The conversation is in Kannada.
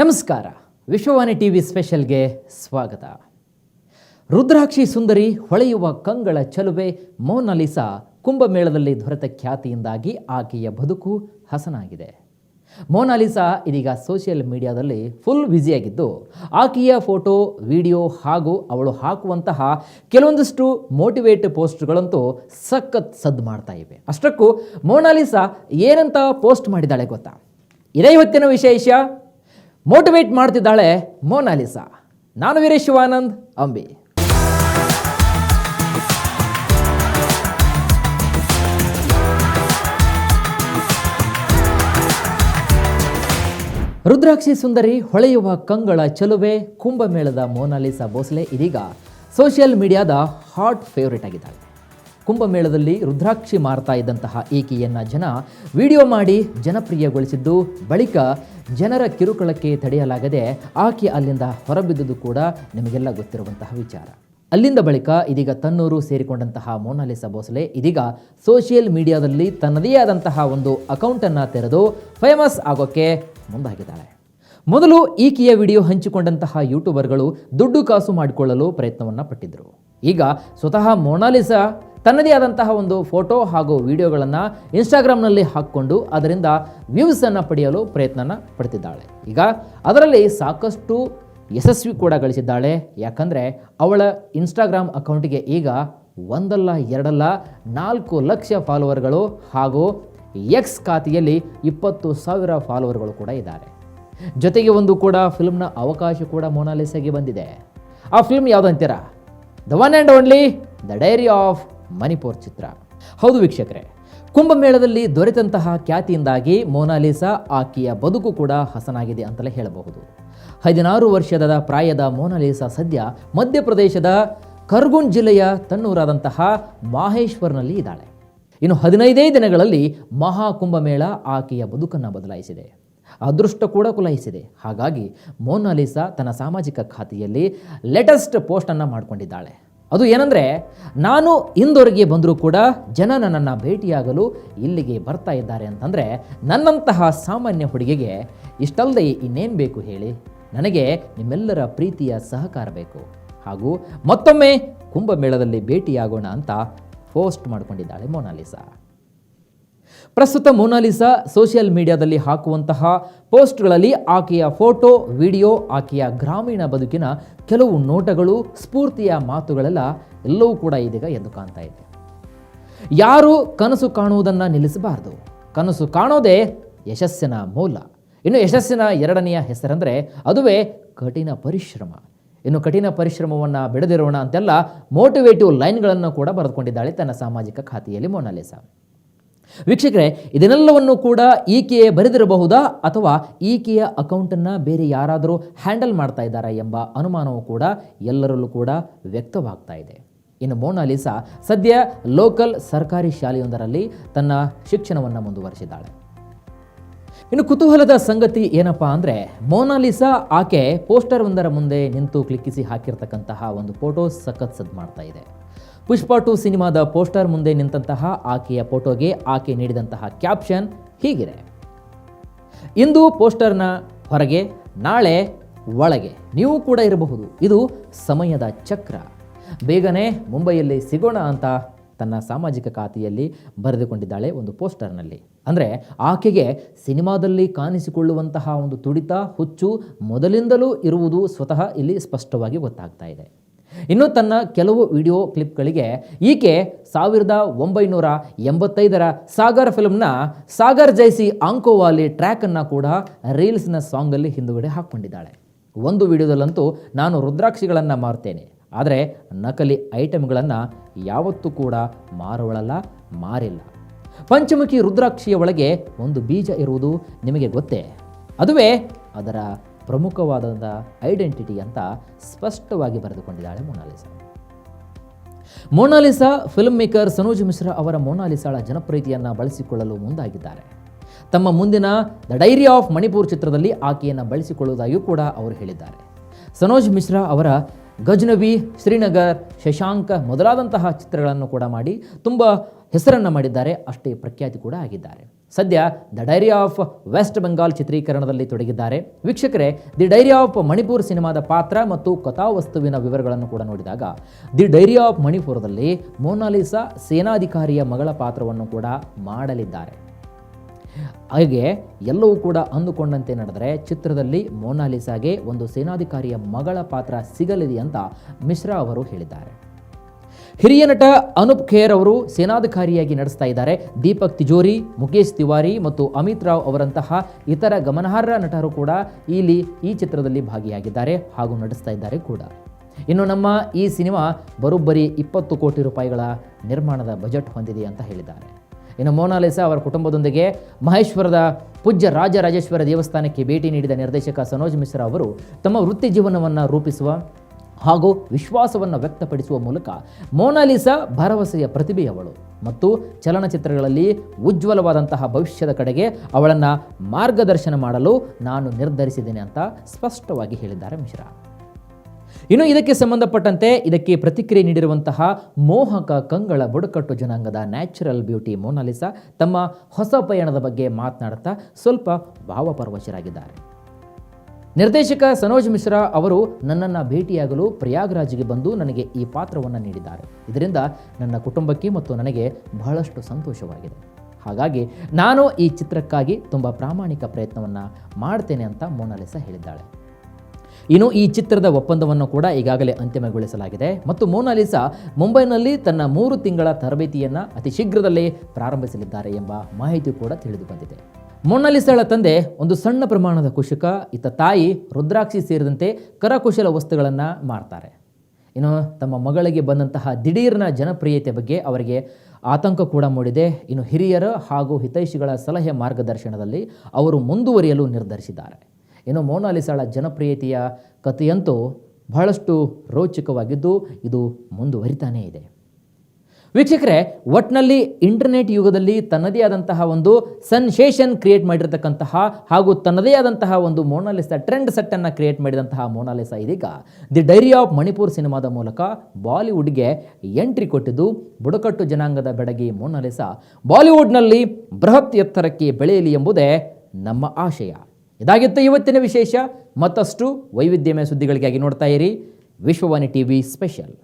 ನಮಸ್ಕಾರ. ವಿಶ್ವವಾಣಿ ಟಿವಿ ಸ್ಪೆಷಲ್ಗೆ ಸ್ವಾಗತ. ರುದ್ರಾಕ್ಷಿ ಸುಂದರಿ ಹೊಳೆಯುವ ಕಂಗಳ ಚಲುವೆ ಮೋನಾಲಿಸಾ ಕುಂಭಮೇಳದಲ್ಲಿ ದೊರೆತ ಖ್ಯಾತಿಯಿಂದಾಗಿ ಆಕೆಯ ಬದುಕು ಹಸನಾಗಿದೆ. ಮೋನಾಲಿಸಾ ಇದೀಗ ಸೋಷಿಯಲ್ ಮೀಡಿಯಾದಲ್ಲಿ ಫುಲ್ ಬ್ಯುಸಿಯಾಗಿದ್ದು, ಆಕೆಯ ಫೋಟೋ, ವಿಡಿಯೋ ಹಾಗೂ ಅವಳು ಹಾಕುವಂತಹ ಕೆಲವೊಂದಿಷ್ಟು ಮೋಟಿವೇಟ್ ಪೋಸ್ಟ್ಗಳಂತೂ ಸಖತ್ ಸದ್ದು ಮಾಡ್ತಾ ಇವೆ. ಅಷ್ಟಕ್ಕೂ ಮೋನಾಲಿಸಾ ಏನಂತ ಪೋಸ್ಟ್ ಮಾಡಿದ್ದಾಳೆ ಗೊತ್ತಾ? ಇದೇ ಇವತ್ತಿನ ವಿಶೇಷ. ಮೋಟಿವೇಟ್ ಮಾಡ್ತಿದ್ದಾಳೆ ಮೋನಾಲಿಸಾ. ನಾನು ವೀರೇಶ್ ಶಿವಾನಂದ್ ಅಂಬಿ. ರುದ್ರಾಕ್ಷಿ ಸುಂದರಿ ಹೊಳೆಯುವ ಕಂಗಳ ಚಲುವೆ ಕುಂಭಮೇಳದ ಮೋನಾಲಿಸಾ ಭೋಸ್ಲೆ ಇದೀಗ ಸೋಷಿಯಲ್ ಮೀಡಿಯಾದ ಹಾಟ್ ಫೇವರೇಟ್ ಆಗಿದ್ದಾಳೆ. ಕುಂಭಮೇಳದಲ್ಲಿ ರುದ್ರಾಕ್ಷಿ ಮಾರ್ತಾ ಇದ್ದಂತಹ ಈಕೆಯನ್ನು ಜನ ವಿಡಿಯೋ ಮಾಡಿ ಜನಪ್ರಿಯಗೊಳಿಸಿದ್ದು, ಬಳಿಕ ಜನರ ಕಿರುಕುಳಕ್ಕೆ ತಡೆಯಲಾಗದೆ ಆಕೆ ಅಲ್ಲಿಂದ ಹೊರಬಿದ್ದುದು ಕೂಡ ನಿಮಗೆಲ್ಲ ಗೊತ್ತಿರುವಂತಹ ವಿಚಾರ. ಅಲ್ಲಿಂದ ಬಳಿಕ ಇದೀಗ ತನ್ನೂರು ಸೇರಿಕೊಂಡಂತಹ ಮೋನಾಲಿಸಾ ಭೋಸ್ಲೆ ಇದೀಗ ಸೋಷಿಯಲ್ ಮೀಡಿಯಾದಲ್ಲಿ ತನ್ನದೇ ಆದಂತಹ ಒಂದು ಅಕೌಂಟನ್ನು ತೆರೆದು ಫೇಮಸ್ ಆಗೋಕ್ಕೆ ಮುಂದಾಗಿದ್ದಾಳೆ. ಮೊದಲು ಈಕೆಯ ವಿಡಿಯೋ ಹಂಚಿಕೊಂಡಂತಹ ಯೂಟ್ಯೂಬರ್ಗಳು ದುಡ್ಡು ಕಾಸು ಮಾಡಿಕೊಳ್ಳಲು ಪ್ರಯತ್ನವನ್ನು ಪಟ್ಟಿದ್ದರು. ಈಗ ಸ್ವತಃ ಮೋನಾಲಿಸಾ ತನ್ನದೇ ಆದಂತಹ ಒಂದು ಫೋಟೋ ಹಾಗೂ ವಿಡಿಯೋಗಳನ್ನು ಇನ್ಸ್ಟಾಗ್ರಾಮ್ನಲ್ಲಿ ಹಾಕ್ಕೊಂಡು ಅದರಿಂದ ವ್ಯೂಸನ್ನು ಪಡೆಯಲು ಪ್ರಯತ್ನನ ಪಡ್ತಿದ್ದಾಳೆ. ಈಗ ಅದರಲ್ಲಿ ಸಾಕಷ್ಟು ಯಶಸ್ವಿ ಕೂಡ ಗಳಿಸಿದ್ದಾಳೆ. ಯಾಕಂದರೆ ಅವಳ ಇನ್ಸ್ಟಾಗ್ರಾಮ್ ಅಕೌಂಟಿಗೆ ಈಗ ಒಂದಲ್ಲ ಎರಡಲ್ಲ 4 ಲಕ್ಷ ಫಾಲೋವರ್ಗಳು ಹಾಗೂ ಎಕ್ಸ್ ಖಾತೆಯಲ್ಲಿ 20,000 ಫಾಲೋವರ್ಗಳು ಕೂಡ ಇದ್ದಾರೆ. ಜೊತೆಗೆ ಒಂದು ಕೂಡ ಫಿಲ್ಮ್ನ ಅವಕಾಶ ಕೂಡ ಮೋನಾಲಿಸಾಗೆ ಬಂದಿದೆ. ಆ ಫಿಲ್ಮ್ ಯಾವುದು ಅಂತೀರಾ? The one and only the diary of Manipur ಚಿತ್ರ. ಹೌದು ವೀಕ್ಷಕರೇ, ಕುಂಭಮೇಳದಲ್ಲಿ ದೊರೆತಂತಹ ಖ್ಯಾತಿಯಿಂದಾಗಿ ಮೋನಾಲಿಸಾ ಆಕೆಯ ಬದುಕು ಕೂಡ ಹಸನಾಗಿದೆ ಅಂತಲೇ ಹೇಳಬಹುದು. 16 ವರ್ಷದ ಪ್ರಾಯದ ಮೋನಾಲಿಸಾ ಸದ್ಯ ಮಧ್ಯಪ್ರದೇಶದ ಖರ್ಗುನ್ ಜಿಲ್ಲೆಯ ತನ್ನೂರಾದಂತಹ ಮಾಹೇಶ್ವರ್ನಲ್ಲಿ ಇದ್ದಾಳೆ. ಇನ್ನು 15 ದಿನಗಳಲ್ಲಿ ಮಹಾ ಕುಂಭಮೇಳ ಆಕೆಯ ಬದುಕನ್ನು ಬದಲಾಯಿಸಿದೆ, ಅದೃಷ್ಟ ಕೂಡ ಕುಲಾಯಿಸಿದೆ. ಹಾಗಾಗಿ ಮೋನಾಲಿಸಾ ತನ್ನ ಸಾಮಾಜಿಕ ಖಾತೆಯಲ್ಲಿ ಲೇಟೆಸ್ಟ್ ಪೋಸ್ಟನ್ನು ಮಾಡಿಕೊಂಡಿದ್ದಾಳೆ. ಅದು ಏನಂದರೆ, ನಾನು ಇಂದೋರಿಗೆ ಬಂದರೂ ಕೂಡ ಜನ ನನ್ನನ್ನು ಭೇಟಿಯಾಗಲು ಇಲ್ಲಿಗೆ ಬರ್ತಾ ಇದ್ದಾರೆ ಅಂತಂದರೆ ನನ್ನಂತಹ ಸಾಮಾನ್ಯ ಹುಡುಗಿಗೆ ಇಷ್ಟಲ್ಲದೆ ಇನ್ನೇನು ಬೇಕು ಹೇಳಿ? ನನಗೆ ನಿಮ್ಮೆಲ್ಲರ ಪ್ರೀತಿಯ ಸಹಕಾರ ಬೇಕು, ಹಾಗೂ ಮತ್ತೊಮ್ಮೆ ಕುಂಭಮೇಳದಲ್ಲಿ ಭೇಟಿಯಾಗೋಣ ಅಂತ ಪೋಸ್ಟ್ ಮಾಡಿಕೊಂಡಿದ್ದಾಳೆ ಮೋನಾಲಿಸಾ. ಪ್ರಸ್ತುತ ಮೋನಾಲಿಸಾ ಸೋಷಿಯಲ್ ಮೀಡಿಯಾದಲ್ಲಿ ಹಾಕುವಂತಹ ಪೋಸ್ಟ್ಗಳಲ್ಲಿ ಆಕೆಯ ಫೋಟೋ, ವಿಡಿಯೋ, ಆಕೆಯ ಗ್ರಾಮೀಣ ಬದುಕಿನ ಕೆಲವು ನೋಟಗಳು, ಸ್ಫೂರ್ತಿಯ ಮಾತುಗಳೆಲ್ಲ ಎಲ್ಲವೂ ಕೂಡ ಇದೀಗ ಎದ್ದು ಕಾಣ್ತಾ ಇದೆ. ಯಾರು ಕನಸು ಕಾಣುವುದನ್ನು ನಿಲ್ಲಿಸಬಾರದು. ಕನಸು ಕಾಣೋದೇ ಯಶಸ್ಸಿನ ಮೂಲ. ಇನ್ನು ಯಶಸ್ಸಿನ ಎರಡನೆಯ ಹೆಸರಂದರೆ ಅದುವೇ ಕಠಿಣ ಪರಿಶ್ರಮ. ಇನ್ನು ಕಠಿಣ ಪರಿಶ್ರಮವನ್ನು ಬಿಡದಿರೋಣ ಅಂತೆಲ್ಲ ಮೋಟಿವೇಟಿವ್ ಲೈನ್ಗಳನ್ನು ಕೂಡ ಬರೆದುಕೊಂಡಿದ್ದಾಳೆ ತನ್ನ ಸಾಮಾಜಿಕ ಖಾತೆಯಲ್ಲಿ ಮೋನಾಲಿಸಾ. ವೀಕ್ಷಕರೇ, ಇದನ್ನೆಲ್ಲವನ್ನು ಕೂಡ ಈಕೆಯೇ ಬರೆದಿರಬಹುದಾ ಅಥವಾ ಈಕೆಯ ಅಕೌಂಟನ್ನು ಬೇರೆ ಯಾರಾದರೂ ಹ್ಯಾಂಡಲ್ ಮಾಡ್ತಾ ಇದ್ದಾರಾ ಎಂಬ ಅನುಮಾನವೂ ಕೂಡ ಎಲ್ಲರಲ್ಲೂ ಕೂಡ ವ್ಯಕ್ತವಾಗ್ತಾ ಇದೆ. ಇನ್ನು ಮೋನಾಲಿಸಾ ಸದ್ಯ ಲೋಕಲ್ ಸರ್ಕಾರಿ ಶಾಲೆಯೊಂದರಲ್ಲಿ ತನ್ನ ಶಿಕ್ಷಣವನ್ನು ಮುಂದುವರಿಸಿದ್ದಾಳೆ. ಇನ್ನು ಕುತೂಹಲದ ಸಂಗತಿ ಏನಪ್ಪ ಅಂದರೆ, ಮೋನಾಲಿಸಾ ಆಕೆ ಪೋಸ್ಟರ್ ಒಂದರ ಮುಂದೆ ನಿಂತು ಕ್ಲಿಕ್ಕಿಸಿ ಹಾಕಿರ್ತಕ್ಕಂತಹ ಒಂದು ಫೋಟೋ ಸಖತ್ ಸದ್ದು ಮಾಡ್ತಾ ಇದೆ. ಪುಷ್ಪ 2 ಸಿನಿಮಾದ ಪೋಸ್ಟರ್ ಮುಂದೆ ನಿಂತಹ ಆಕೆಯ ಫೋಟೋಗೆ ಆಕೆ ನೀಡಿದಂತಹ ಕ್ಯಾಪ್ಷನ್ ಹೀಗಿದೆ: ಇಂದು ಪೋಸ್ಟರ್ನ ಹೊರಗೆ, ನಾಳೆ ಒಳಗೆ ನೀವು ಕೂಡ ಇರಬಹುದು. ಇದು ಸಮಯದ ಚಕ್ರ. ಬೇಗನೆ ಮುಂಬೈಯಲ್ಲಿ ಸಿಗೋಣ ಅಂತ ತನ್ನ ಸಾಮಾಜಿಕ ಖಾತೆಯಲ್ಲಿ ಬರೆದುಕೊಂಡಿದ್ದಾಳೆ ಒಂದು ಪೋಸ್ಟರ್ನಲ್ಲಿ. ಅಂದರೆ ಆಕೆಗೆ ಸಿನಿಮಾದಲ್ಲಿ ಕಾಣಿಸಿಕೊಳ್ಳುವಂತಹ ಒಂದು ತುಡಿತ, ಹುಚ್ಚು ಮೊದಲಿಂದಲೂ ಇರುವುದು ಸ್ವತಃ ಇಲ್ಲಿ ಸ್ಪಷ್ಟವಾಗಿ ಗೊತ್ತಾಗ್ತಾ ಇದೆ. ಇನ್ನು ತನ್ನ ಕೆಲವು ವಿಡಿಯೋ ಕ್ಲಿಪ್ಗಳಿಗೆ ಈಕೆ 1985ರ ಸಾಗರ್ ಫಿಲ್ಮ್ನ ಸಾಗರ್ ಜೈಸಿ ಆಂಕೋವಾಲಿ ಟ್ರ್ಯಾಕನ್ನು ಕೂಡ ರೀಲ್ಸ್ನ ಸಾಂಗಲ್ಲಿ ಹಿಂದುಗಡೆ ಹಾಕ್ಕೊಂಡಿದ್ದಾಳೆ. ಒಂದು ವಿಡಿಯೋದಲ್ಲಂತೂ, ನಾನು ರುದ್ರಾಕ್ಷಿಗಳನ್ನು ಮಾರ್ತೇನೆ, ಆದರೆ ನಕಲಿ ಐಟಮ್ಗಳನ್ನು ಯಾವತ್ತೂ ಕೂಡ ಮಾರುವಳಲ್ಲ, ಮಾರಿಲ್ಲ. ಪಂಚಮುಖಿ ರುದ್ರಾಕ್ಷಿಯ ಒಳಗೆ ಒಂದು ಬೀಜ ಇರುವುದು ನಿಮಗೆ ಗೊತ್ತೇ? ಅದುವೇ ಅದರ ಪ್ರಮುಖವಾದಂಥ ಐಡೆಂಟಿಟಿ ಅಂತ ಸ್ಪಷ್ಟವಾಗಿ ಬರೆದುಕೊಂಡಿದ್ದಾಳೆ ಮೋನಾಲಿಸಾ. ಮೋನಾಲಿಸಾ ಫಿಲ್ಮ್ ಮೇಕರ್ ಸನೋಜ್ ಮಿಶ್ರಾ ಅವರ ಮೋನಾಲಿಸಾಳ ಜನಪ್ರಿಯತೆಯನ್ನು ಬಳಸಿಕೊಳ್ಳಲು ಮುಂದಾಗಿದ್ದಾರೆ. ತಮ್ಮ ಮುಂದಿನ ದ ಡೈರಿ ಆಫ್ ಮಣಿಪುರ್ ಚಿತ್ರದಲ್ಲಿ ಆಕೆಯನ್ನು ಬಳಸಿಕೊಳ್ಳುವುದಾಗಿಯೂ ಕೂಡ ಅವರು ಹೇಳಿದ್ದಾರೆ. ಸನೋಜ್ ಮಿಶ್ರಾ ಅವರ ಗಜ್ನವಿ, ಶ್ರೀನಗರ್, ಶಶಾಂಕ ಮೊದಲಾದಂತಹ ಚಿತ್ರಗಳನ್ನು ಕೂಡ ಮಾಡಿ ತುಂಬ ಹೆಸರನ್ನು ಮಾಡಿದ್ದಾರೆ, ಅಷ್ಟೇ ಪ್ರಖ್ಯಾತಿ ಕೂಡ ಆಗಿದ್ದಾರೆ. ಸದ್ಯ the diary of West Bengal ಚಿತ್ರೀಕರಣದಲ್ಲಿ ತೊಡಗಿದ್ದಾರೆ. ವೀಕ್ಷಕರೇ, ದಿ ಡೈರಿ ಆಫ್ ಮಣಿಪುರ್ ಸಿನಿಮಾದ ಪಾತ್ರ ಮತ್ತು ಕಥಾವಸ್ತುವಿನ ವಿವರಗಳನ್ನು ಕೂಡ ನೋಡಿದಾಗ ದಿ ಡೈರಿ ಆಫ್ ಮಣಿಪುರದಲ್ಲಿ ಮೋನಾಲಿಸಾ ಸೇನಾಧಿಕಾರಿಯ ಮಗಳ ಪಾತ್ರವನ್ನು ಕೂಡ ಮಾಡಲಿದ್ದಾರೆ. ಹಾಗೆ ಎಲ್ಲವೂ ಕೂಡ ಅಂದುಕೊಂಡಂತೆ ನಡೆದರೆ ಚಿತ್ರದಲ್ಲಿ ಮೋನಾಲಿಸಾಗೆ ಒಂದು ಸೇನಾಧಿಕಾರಿಯ ಮಗಳ ಪಾತ್ರ ಸಿಗಲಿದೆ ಅಂತ ಮಿಶ್ರಾ ಅವರು ಹೇಳಿದ್ದಾರೆ. ಹಿರಿಯ ನಟ ಅನೂಪ್ ಖೇರ್ ಅವರು ಸೇನಾಧಿಕಾರಿಯಾಗಿ ನಡೆಸ್ತಾ ಇದ್ದಾರೆ. ದೀಪಕ್ ತಿಜೋರಿ, ಮುಖೇಶ್ ತಿವಾರಿ ಮತ್ತು ಅಮಿತ್ ರಾವ್ ಅವರಂತಹ ಇತರ ಗಮನಾರ್ಹ ನಟರು ಕೂಡ ಈ ಚಿತ್ರದಲ್ಲಿ ಭಾಗಿಯಾಗಿದ್ದಾರೆ ಹಾಗೂ ನಡೆಸ್ತಾ ಇದ್ದಾರೆ ಕೂಡ. ಇನ್ನು ನಮ್ಮ ಈ ಸಿನಿಮಾ ಬರೋಬ್ಬರಿ 20 ಕೋಟಿ ರೂಪಾಯಿಗಳ ನಿರ್ಮಾಣದ ಬಜೆಟ್ ಹೊಂದಿದೆ ಅಂತ ಹೇಳಿದ್ದಾರೆ. ಇನ್ನು ಮೋನಾಲಿಸಾ ಅವರ ಕುಟುಂಬದೊಂದಿಗೆ ಮಹೇಶ್ವರದ ಪೂಜ್ಯ ರಾಜರಾಜೇಶ್ವರ ದೇವಸ್ಥಾನಕ್ಕೆ ಭೇಟಿ ನೀಡಿದ ನಿರ್ದೇಶಕ ಸನೋಜ್ ಮಿಶ್ರಾ ಅವರು ತಮ್ಮ ವೃತ್ತಿ ಜೀವನವನ್ನು ರೂಪಿಸುವ ಹಾಗೂ ವಿಶ್ವಾಸವನ್ನು ವ್ಯಕ್ತಪಡಿಸುವ ಮೂಲಕ ಮೋನಾಲಿಸಾ ಭರವಸೆಯ ಪ್ರತಿಭೆಯವಳು ಮತ್ತು ಚಲನಚಿತ್ರಗಳಲ್ಲಿ ಉಜ್ವಲವಾದಂತಹ ಭವಿಷ್ಯದ ಕಡೆಗೆ ಅವಳನ್ನು ಮಾರ್ಗದರ್ಶನ ಮಾಡಲು ನಾನು ನಿರ್ಧರಿಸಿದ್ದೇನೆ ಅಂತ ಸ್ಪಷ್ಟವಾಗಿ ಹೇಳಿದ್ದಾರೆ ಮಿಶ್ರಾ. ಇನ್ನು ಇದಕ್ಕೆ ಸಂಬಂಧಪಟ್ಟಂತೆ ಇದಕ್ಕೆ ಪ್ರತಿಕ್ರಿಯೆ ನೀಡಿರುವಂತಹ ಮೋಹಕ ಕಂಗಳ ಬುಡಕಟ್ಟು ಜನಾಂಗದ ನ್ಯಾಚುರಲ್ ಬ್ಯೂಟಿ ಮೋನಾಲಿಸಾ ತಮ್ಮ ಹೊಸ ಪಯಣದ ಬಗ್ಗೆ ಮಾತನಾಡುತ್ತಾ ಸ್ವಲ್ಪ ಭಾವಪರವಶರಾಗಿದ್ದಾರೆ. ನಿರ್ದೇಶಕ ಸನೋಜ್ ಮಿಶ್ರಾ ಅವರು ನನ್ನನ್ನು ಭೇಟಿಯಾಗಲು ಪ್ರಯಾಗ್ರಾಜ್ಗೆ ಬಂದು ನನಗೆ ಈ ಪಾತ್ರವನ್ನು ನೀಡಿದ್ದಾರೆ. ಇದರಿಂದ ನನ್ನ ಕುಟುಂಬಕ್ಕೆ ಮತ್ತು ನನಗೆ ಬಹಳಷ್ಟು ಸಂತೋಷವಾಗಿದೆ. ಹಾಗಾಗಿ ನಾನು ಈ ಚಿತ್ರಕ್ಕಾಗಿ ತುಂಬ ಪ್ರಾಮಾಣಿಕ ಪ್ರಯತ್ನವನ್ನು ಮಾಡ್ತೇನೆ ಅಂತ ಮೋನಾಲಿಸಾ ಹೇಳಿದ್ದಾಳೆ. ಇನ್ನು ಈ ಚಿತ್ರದ ಒಪ್ಪಂದವನ್ನು ಕೂಡ ಈಗಾಗಲೇ ಅಂತಿಮಗೊಳಿಸಲಾಗಿದೆ ಮತ್ತು ಮೋನಾಲಿಸಾ ಮುಂಬೈನಲ್ಲಿ ತನ್ನ 3 ತಿಂಗಳ ತರಬೇತಿಯನ್ನು ಅತಿ ಶೀಘ್ರದಲ್ಲೇ ಪ್ರಾರಂಭಿಸಲಿದ್ದಾರೆ ಎಂಬ ಮಾಹಿತಿ ಕೂಡ ತಿಳಿದು ಬಂದಿದೆ. ಮೋನಾಲಿಸಾಳ ತಂದೆ ಒಂದು ಸಣ್ಣ ಪ್ರಮಾಣದ ಕುಶಕ, ಇತ್ತ ತಾಯಿ ರುದ್ರಾಕ್ಷಿ ಸೇರಿದಂತೆ ಕರಕುಶಲ ವಸ್ತುಗಳನ್ನು ಮಾರ್ತಾರೆ. ಇನ್ನು ತಮ್ಮ ಮಗಳಿಗೆ ಬಂದಂತಹ ದಿಢೀರ್ನ ಜನಪ್ರಿಯತೆ ಬಗ್ಗೆ ಅವರಿಗೆ ಆತಂಕ ಕೂಡ ಮೂಡಿದೆ. ಇನ್ನು ಹಿರಿಯರ ಹಾಗೂ ಹಿತೈಷಿಗಳ ಸಲಹೆ ಮಾರ್ಗದರ್ಶನದಲ್ಲಿ ಅವರು ಮುಂದುವರಿಯಲು ನಿರ್ಧರಿಸಿದ್ದಾರೆ. ಇನ್ನು ಮೋನಾಲಿಸಾಳ ಜನಪ್ರಿಯತೆಯ ಕಥೆಯಂತೂ ಬಹಳಷ್ಟು ರೋಚಕವಾಗಿದ್ದು ಇದು ಮುಂದುವರಿತಾನೇ ಇದೆ. ವೀಕ್ಷಕರೇ, ಒಟ್ಟಿನಲ್ಲಿ ಇಂಟರ್ನೆಟ್ ಯುಗದಲ್ಲಿ ತನ್ನದೇ ಆದಂತಹ ಒಂದು ಸೆನ್ಸೇಷನ್ ಕ್ರಿಯೇಟ್ ಮಾಡಿರತಕ್ಕಂತಹ ಹಾಗೂ ತನ್ನದೇ ಆದಂತಹ ಒಂದು ಮೋನಾಲಿಸಾ ಟ್ರೆಂಡ್ ಸೆಟ್ಟನ್ನು ಕ್ರಿಯೇಟ್ ಮಾಡಿದಂತಹ ಮೋನಾಲಿಸಾ ಇದೀಗ ದಿ ಡೈರಿ ಆಫ್ ಮಣಿಪುರ್ ಸಿನಿಮಾದ ಮೂಲಕ ಬಾಲಿವುಡ್ಗೆ ಎಂಟ್ರಿ ಕೊಟ್ಟಿದ್ದು, ಬುಡಕಟ್ಟು ಜನಾಂಗದ ಬೆಡಗಿ ಮೋನಾಲಿಸಾ ಬಾಲಿವುಡ್ನಲ್ಲಿ ಬೃಹತ್ ಎತ್ತರಕ್ಕೆ ಬೆಳೆಯಲಿ ಎಂಬುದೇ ನಮ್ಮ ಆಶಯ. ಇದಾಗಿತ್ತು ಇವತ್ತಿನ ವಿಶೇಷ. ಮತ್ತಷ್ಟು ವೈವಿಧ್ಯಮಯ ಸುದ್ದಿಗಳಿಗಾಗಿ ನೋಡ್ತಾ ಇರಿ ವಿಶ್ವವಾಣಿ ಟಿವಿ ಸ್ಪೆಷಲ್.